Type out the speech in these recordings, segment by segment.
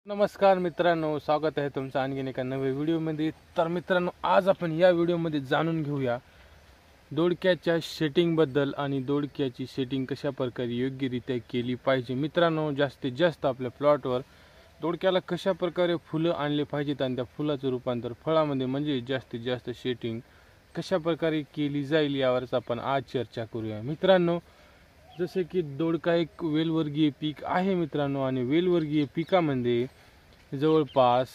नमस्कार मित्रांनो, स्वागत आहे तुमचं आणखीन एका नव्या व्हिडिओमध्ये। तर मित्रांनो, आज आपण या व्हिडिओमध्ये जाणून घेऊया दोडक्याच्या सेटिंग बद्दल आणि दोडक्याची सेटिंग कशा प्रकारे योग्यरित्या केली पाहिजे। मित्रांनो, जास्तीत जास्त आपल्या प्लॉटवर दोडक्याला कशा प्रकारे फुलं आणले पाहिजेत आणि त्या फुलाचं रूपांतर फळामध्ये म्हणजे जास्तीत जास्त सेटिंग कशा प्रकारे केली जाईल यावरच आपण आज चर्चा करूया। मित्रांनो, जसे की दोडका एक वेलवर्गीय पीक आहे मित्रांनो, आणि वेलवर्गीय पिकामध्ये जवळपास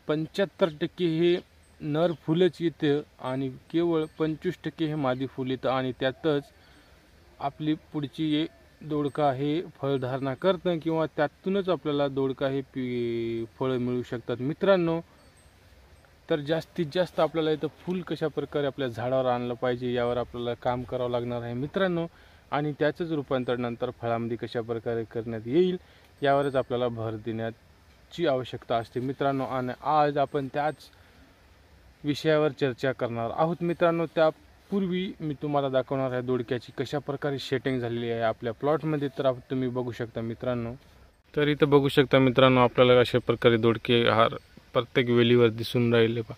75% हे नर फुलच येते आणि केवळ 25% हे मादी फुल येतं, आणि त्यातच आपली पुढची दोडका हे फळधारणा करतं किंवा त्यातूनच आपल्याला दोडका हे फळ मिळू शकतात। मित्रांनो, तर जास्तीत जास्त आपल्याला इथं फुल कशा प्रकारे आपल्या झाडावर आणलं पाहिजे यावर आपल्याला काम करावं लागणार आहे मित्रांनो, आणि त्याचंच रूपांतर नंतर फळामध्ये कशा प्रकारे करण्यात येईल यावरच आपल्याला भर देण्याची आवश्यकता असते मित्रांनो। आणि आज आपण त्याच विषयावर चर्चा करणार आहोत मित्रांनो। त्यापूर्वी मी तुम्हाला दाखवणार आहे दोडक्याची कशा प्रकारे सेटिंग झालेली आहे आपल्या प्लॉटमध्ये। तर तुम्ही बघू शकता मित्रांनो, तर इथं बघू शकता मित्रांनो, आपल्याला अशा प्रकारे दोडके हार प्रत्येक वेलीवर दिसून राहिले पा।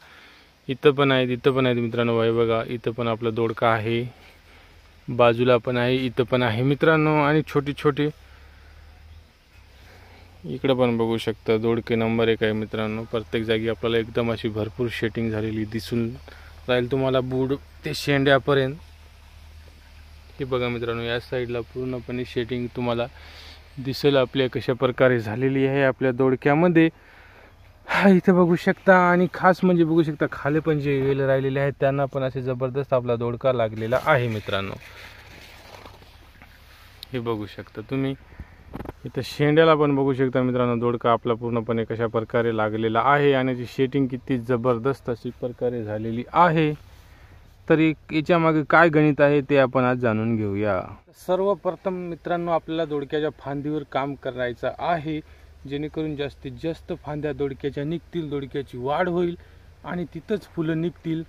इथं पण आहेत मित्रांनो, वाय बघा, इथं पण आपला दोडका आहे, बाजूला पण आहे, इथं पण आहे मित्रांनो, आणि छोटी छोटी इकडे पण बघू शकता दोडके नंबर 1 आहे मित्रांनो। प्रत्येक जागी आपल्याला एकदम अशी भरपूर सेटिंग झालेली दिसून राहील तुम्हाला, बूड ते शेंड्यापर्यंत। हे बघा मित्रांनो, या साईडला पूर्णपणे सेटिंग तुम्हाला दिसेल आपल्या कशा प्रकारे झालेली आहे आपल्या दोडक्यामध्ये। इथं बघू शकता, आणि खास म्हणजे बघू शकता खाली पण जे वेल राहिलेले आहेत त्यांना पण असे जबरदस्त आपला दोडका लागलेला आहे मित्रांनो। हे बघू शकता तुम्ही, इथं शेंड्याला पण बघू शकता मित्रांनो दोडका आपला पूर्णपणे कशा प्रकारे लागलेला आहे, आणि याची सेटिंग किती जबरदस्त अशी प्रकारे झालेली आहे। तर याच्या मागे काय गणित आहे ते आपण आज जाणून घेऊया। सर्वप्रथम मित्रांनो, आपल्याला दोडक्याच्या फांदीवर काम करायचं आहे, जेणेकरून जास्तीत जास्त फांद्या दोडक्याच्या निघतील, दोडक्याची वाढ होईल आणि तिथंच फुलं निघतील।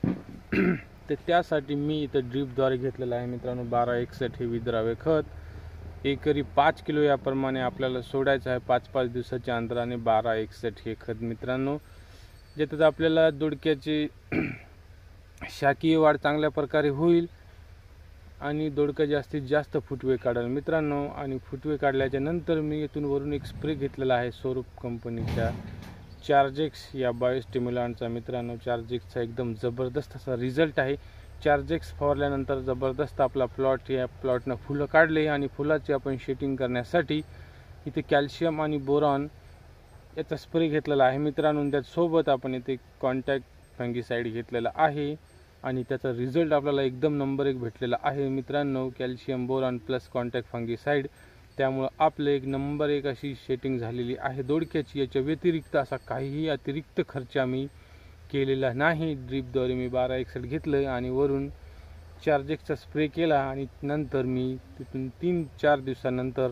तर त्यासाठी मी इथं ड्रीपद्वारे घेतलेलं आहे मित्रांनो 1261 हे विद्राव्य खत। एकरी 5 किलो याप्रमाणे आपल्याला सोडायचं आहे 5-5 दिवसाच्या अंतराने 1261 हे खत मित्रांनो। ज्याच्यात आपल्याला दोडक्याची शाकीय वाढ चांगल्या प्रकारे होईल आणि दोडका जास्तीत जास्त फुटवे काढेल मित्रांनो। आणि फुटवे काढल्याच्या नंतर मी इथून वरून एक स्प्रे घेतलेला आहे स्वरूप कंपनीच्या चार्जेक्स या बायोस्टिम्युलंटचा मित्रांनो। चार्जेक्सचा एकदम जबरदस्त असा रिझल्ट आहे। चार्जेक्स फवारल्यानंतर जबरदस्त आपला प्लॉट या प्लॉटनं फुलं काढले, आणि फुलाची आपण शेटिंग करण्यासाठी इथे कॅल्शियम आणि बोरॉन याचा स्प्रे घेतलेला आहे मित्रांनो। त्यासोबत आपण इथे कॉन्टॅक्ट फंगीसाइड घेतलेला आहे, आणि त्याचा रिझल्ट आपल्याला एकदम नंबर 1 भेटलेला आहे मित्रांनो। Calcium boron plus contact fungicide, त्यामुळे आपले एक नंबर 1 अशी सेटिंग झालेली आहे दोडक्याची। याच्या व्यतिरिक्त असा काहीही अतिरिक्त खर्च आम्ही केलेला नाही। ड्रीपद्वारे मी 1261 घेतलं आणि वरून चार्जेक्सचा स्प्रे केला, आणि नंतर मी तिथून 3-4 दिवसानंतर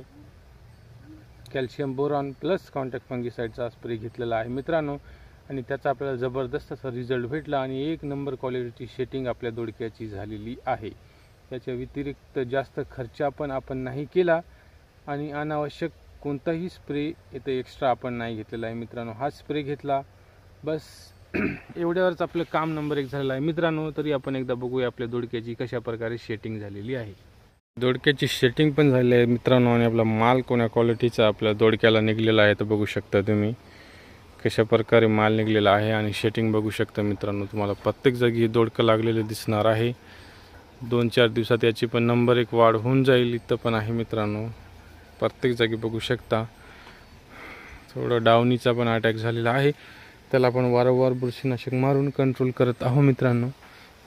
कॅल्शियम बोरॉन प्लस कॉन्टॅक्ट फंगीसाइडचा स्प्रे घेतलेला आहे मित्रांनो, आणि त्याचा आपल्याला जबरदस्त असा रिझल्ट भेटला आणि एक नंबर क्वालिटीची सेटिंग आपल्या दोडक्याची झालेली आहे। त्याच्या व्यतिरिक्त जास्त खर्च आपण नाही केला, आणि अनावश्यक कोणताही स्प्रे इथे एक्स्ट्रा आपण नाही घेतलेला आहे मित्रांनो। हा स्प्रे घेतला बस, एवढ्यावरच आपलं काम नंबर 1 झालेलं आहे मित्रांनो। तरी आपण एकदा बघूया आपल्या दोडक्याची कशा प्रकारे सेटिंग झालेली आहे। दोडक्याची सेटिंग पण झालेली आहे मित्रांनो, आणि आपला माल कोण्या क्वालिटीचा आपल्या दोडक्याला निघलेला आहे तर बघू शकता तुम्ही कशा प्रकारे माल निघलेला आहे, आणि सेटिंग बघू शकता मित्रांनो। तुम्हाला प्रत्येक जागी दोडकं लागलेले दिसणार आहे। 2-4 दिवसात याची पण नंबर 1 वाढ होऊन जाईल। इथं पण आहे मित्रांनो, प्रत्येक जागी बघू शकता। थोडं डावणीचा पण अटॅक झालेला आहे, त्याला आपण वारंवार बुरशीनाशक मारून कंट्रोल करत आहोत मित्रांनो।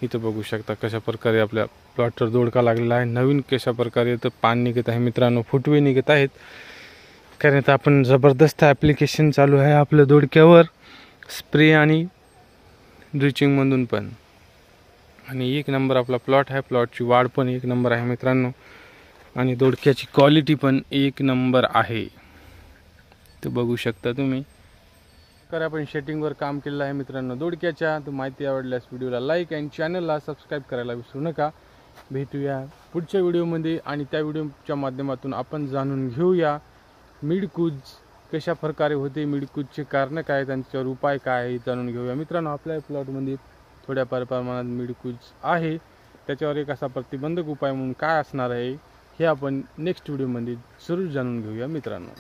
इथं बघू शकता कशा प्रकारे आपल्या प्लॉटवर दोडका लागलेला आहे। नवीन कशा प्रकारे इथं पान निघत आहे मित्रांनो, फुटवे निघत आहेत, कारण इथं आपण जबरदस्त ॲप्लिकेशन चालू आहे आपल्या दोडक्यावर स्प्रे आणि ड्रिचिंगमधून पण, आणि एक नंबर आपला प्लॉट आहे। प्लॉटची वाढ पण एक नंबर आहे मित्रांनो, आणि दोडक्याची क्वालिटी पण एक नंबर आहे। ते बघू शकता तुम्ही तर आपण सेटिंगवर काम केलेलं आहे मित्रांनो दोडक्याच्या। तर माहिती आवडल्यास व्हिडिओला लाईक आणि चॅनलला सबस्क्राईब करायला विसरू नका। भेटूया पुढच्या व्हिडिओमध्ये, आणि त्या व्हिडिओच्या माध्यमातून आपण जाणून घेऊया मिडकुज कशा प्रकारे होते, मिडकूजचे कारण काय, त्यांच्यावर उपाय काय आहे जाणून घेऊया मित्रांनो. आपल्या प्लॉटमध्ये थोड्याफार प्रमाणात मिडकूज आहे, त्याच्यावर एक असा प्रतिबंधक उपाय म्हणून काय असणार आहे हे आपण नेक्स्ट व्हिडिओमध्ये जरूर जाणून घेऊया मित्रांनो.